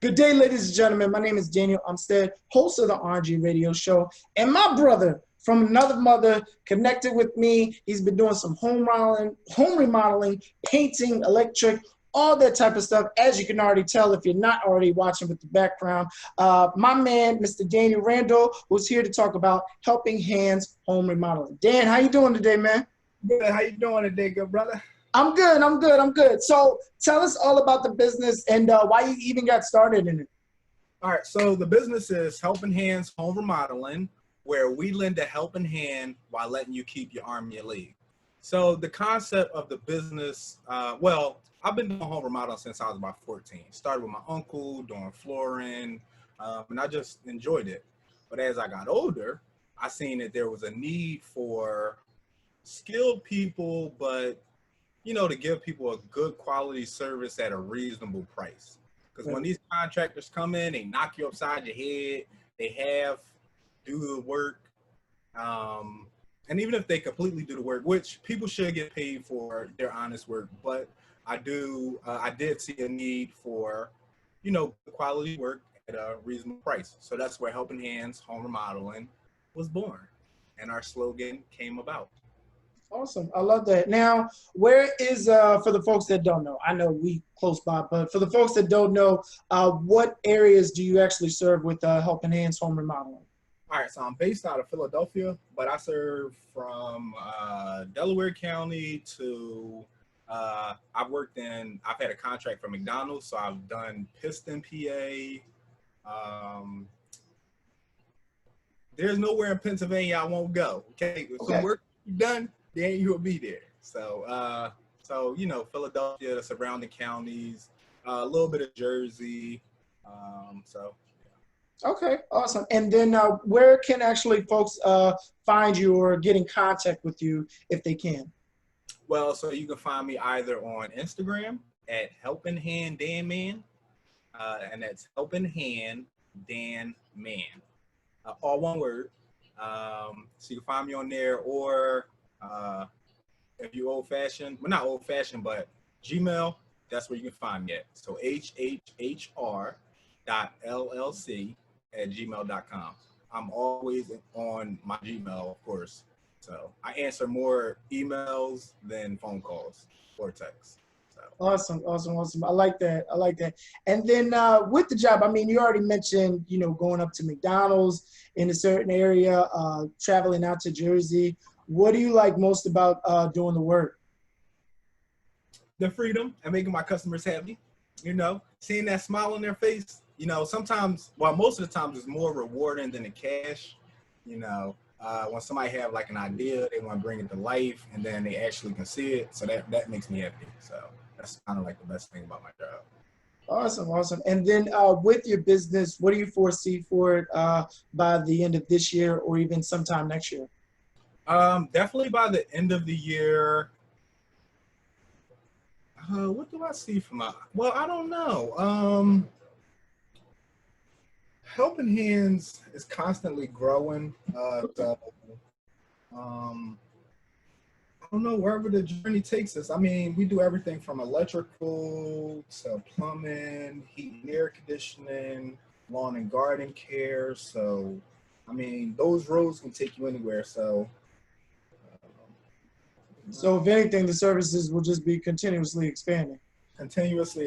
Good day, ladies and gentlemen. My name is Daniel Umstead, host of the RNG radio show. And my brother from another mother connected with me. He's been doing some home remodeling, painting, electric, all that type of stuff. As you can already tell, if you're not already watching with the background, my man, Mr. Daniel Randall, who's here to talk about Helping Hands Home Remodeling. Dan, how you doing today, man? Good. How you doing today, good brother? I'm good. So tell us all about the business and why you even got started in it. All right, so the business is Helping Hands Home Remodeling, where we lend a helping hand while letting you keep your arm in your leg. So the concept of the business, well, I've been doing home remodeling since I was about 14. Started with my uncle doing flooring, and I just enjoyed it. But as I got older, I seen that there was a need for skilled people, but you know, to give people a good quality service at a reasonable price. Because when these contractors come in, they knock you upside your head, they do the work. And even if they completely do the work, which people should get paid for their honest work, but I did see a need for, you know, quality work at a reasonable price. So that's where Helping Hands Home Remodeling was born, and our slogan came about. Awesome. I love that. Now, where is, for the folks that don't know, I know we close by, but for the folks that don't know, what areas do you actually serve with Helping Hands Home Remodeling? All right, so I'm based out of Philadelphia, but I serve from Delaware County to, I've had a contract for McDonald's, so I've done Piston, PA. There's nowhere in Pennsylvania I won't go, okay? If some work done, then you'll be there. So, you know, Philadelphia, the surrounding counties, a little bit of Jersey. Okay, awesome. And then where can actually folks find you or get in contact with you if they can? Well, so you can find me either on Instagram at Helping Hand Dan Man, and that's Helping Hand Dan Man, all one word. So you can find me on there, or if you're old-fashioned, well, not old-fashioned, but Gmail, that's where you can find me at. So hhhr.llc@gmail.com. I'm always on my Gmail, of course. So I answer more emails than phone calls or texts. So. Awesome. I like that. And then with the job, I mean, you already mentioned, you know, going up to McDonald's in a certain area, traveling out to Jersey. What do you like most about doing the work? The freedom and making my customers happy. You know, seeing that smile on their face. You know, sometimes, well, most of the times it's more rewarding than the cash. You know, when somebody have like an idea, they want to bring it to life, and then they actually can see it. So that makes me happy. So that's kind of like the best thing about my job. Awesome. And then with your business, what do you foresee for it by the end of this year or even sometime next year? Definitely by the end of the year. What do I see from well, I don't know. Helping Hands is constantly growing. I don't know, wherever the journey takes us. I mean, we do everything from electrical to plumbing, heat and air conditioning, lawn and garden care. So, I mean, those roads can take you anywhere. So if anything, the services will just be continuously expanding. Definitely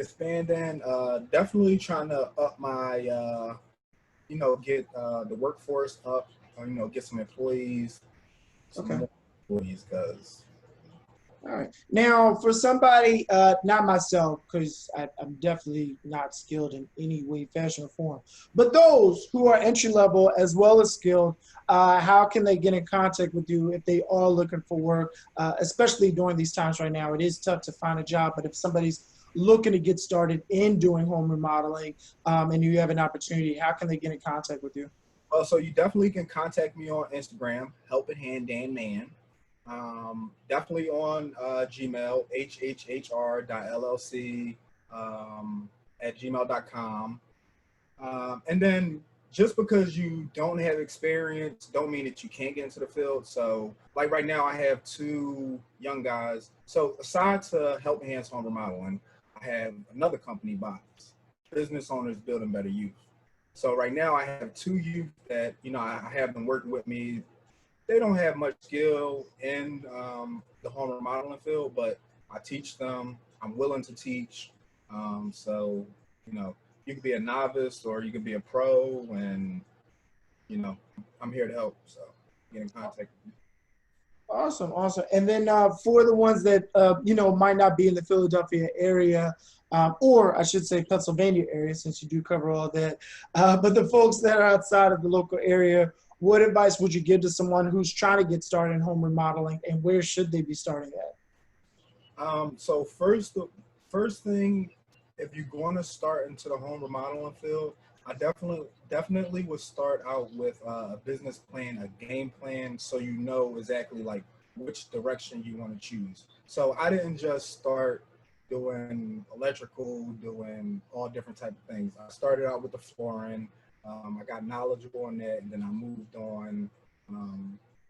trying to up my, you know, get the workforce up, or, you know, get some employees. More employees, because. All right. Now, for somebody, not myself, because I'm definitely not skilled in any way, fashion, or form, but those who are entry level as well as skilled, how can they get in contact with you if they are looking for work, especially during these times right now? It is tough to find a job, but if somebody's looking to get started in doing home remodeling and you have an opportunity, how can they get in contact with you? So you definitely can contact me on Instagram, Helping Hand Dan Man. Definitely on Gmail, hhhr.llc at gmail.com. And then just because you don't have experience don't mean that you can't get into the field. So like right now I have 2 young guys. So aside to Helping Hands Home Remodeling, I have another company, Box. business owners building better youth. So right now I have 2 youth that, I have them working with me. They don't have much skill in the home remodeling field, but I teach them. I'm willing to teach. So, you could be a novice or you could be a pro, and, I'm here to help. So get in contact. Awesome, awesome. And then for the ones that, might not be in the Philadelphia area, or I should say Pennsylvania area, since you do cover all that, but the folks that are outside of the local area, what advice would you give to someone who's trying to get started in home remodeling, and where should they be starting at? So first thing, if you're going to start into the home remodeling field, I definitely would start out with a business plan, a game plan, so you know exactly like which direction you want to choose. So I didn't just start doing electrical, doing all different type of things. I started out with the flooring. I got knowledgeable on that, and then I moved on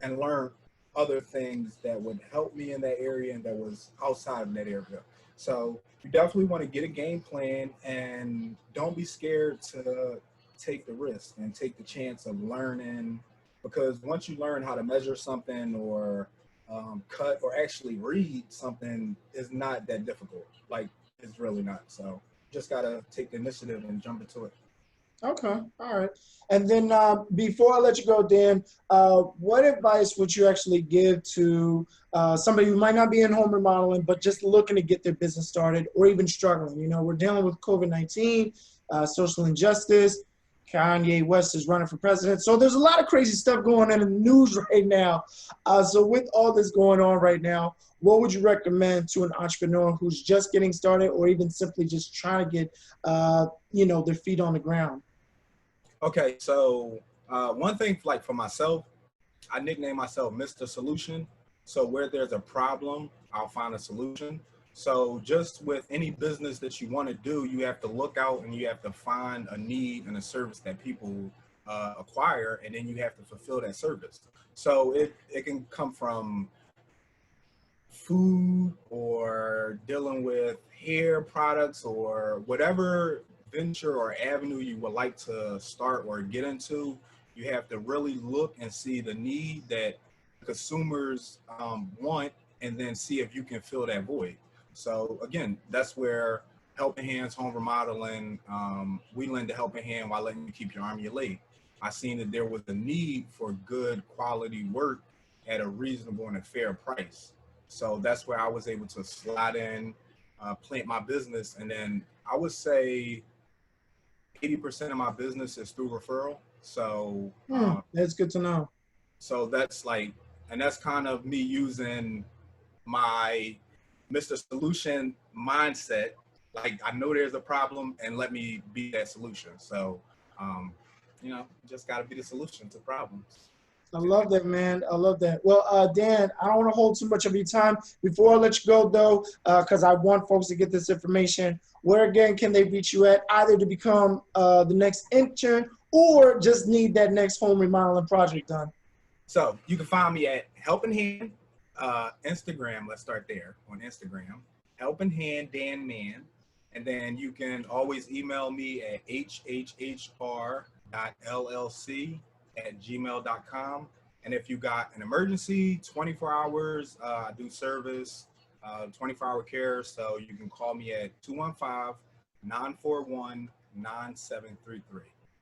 and learned other things that would help me in that area and that was outside of that area. So you definitely want to get a game plan, and don't be scared to take the risk and take the chance of learning, because once you learn how to measure something or cut or actually read something, is not that difficult. Like, it's really not. So just got to take the initiative and jump into it. Okay, all right. And then before I let you go, Dan, what advice would you actually give to somebody who might not be in home remodeling, but just looking to get their business started or even struggling? We're dealing with COVID-19, social injustice. Kanye West is running for president. So there's a lot of crazy stuff going on in the news right now. So with all this going on right now, what would you recommend to an entrepreneur who's just getting started or even simply just trying to get, their feet on the ground? Okay, so one thing, like for myself, I nickname myself Mr. Solution. So where there's a problem, I'll find a solution. So just with any business that you want to do, you have to look out and you have to find a need and a service that people acquire, and then you have to fulfill that service. So it can come from food or dealing with hair products or whatever venture or avenue you would like to start or get into. You have to really look and see the need that consumers want, and then see if you can fill that void. So again, that's where Helping Hands Home Remodeling, we lend a helping hand while letting you keep your arm in your leg. I seen that there was a need for good quality work at a reasonable and a fair price. So that's where I was able to slide in, plant my business. And then I would say 80% of my business is through referral. So that's good to know. So that's like, and that's kind of me using my Mr. Solution mindset. Like, I know there's a problem, and let me be that solution. So, just got to be the solution to problems. I love that, man. I love that. Well, Dan, I don't want to hold too much of your time. Before I let you go, though, because I want folks to get this information, where, again, can they reach you at, either to become the next intern or just need that next home remodeling project done? So you can find me at Helping Hand, Instagram. Let's start there on Instagram. Helping Hand Dan Man. And then you can always email me at hhhr.llc@gmail.com. And if you got an emergency, 24 hours, I do service, 24-hour care. So you can call me at 215-941-9733.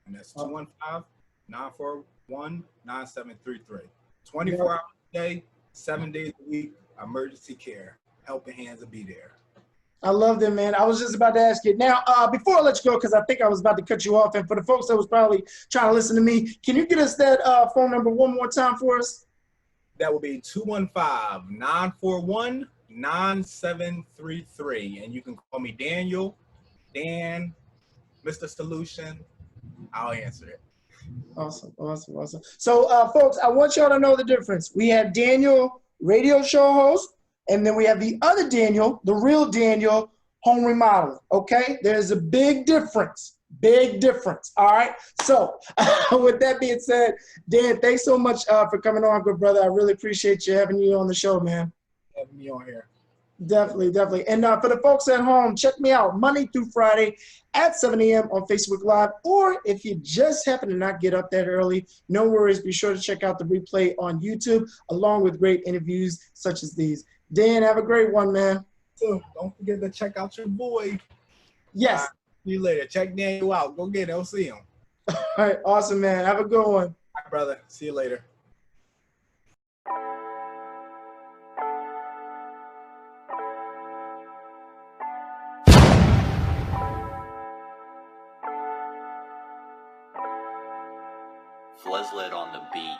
And that's 215-941-9733. 24 hours a day, 7 days a week, emergency care. Helping Hands will be there. I love that, man. I was just about to ask you. Now, before I let you go, because I think I was about to cut you off, and for the folks that was probably trying to listen to me, can you get us that phone number one more time for us? That will be 215-941-9733. And you can call me Daniel, Dan, Mr. Solution. I'll answer it. Awesome, awesome, awesome. So, folks, I want y'all to know the difference. We have Daniel, radio show host, and then we have the other Daniel, the real Daniel, home remodeling, okay? There's a big difference, all right? So, with that being said, Dan, thanks so much for coming on, good brother. I really appreciate you having you on the show, man. Having me on here. Definitely, definitely. And for the folks at home, check me out Monday through Friday at 7 a.m. on Facebook Live. Or if you just happen to not get up that early, no worries. Be sure to check out the replay on YouTube, along with great interviews such as these. Dan, have a great one, man. So don't forget to check out your boy. Yes. See you later. Check Daniel out. Go get him. Go see him. All right. Awesome, man. Have a good one. All right, brother. See you later. Fleslet on the beat.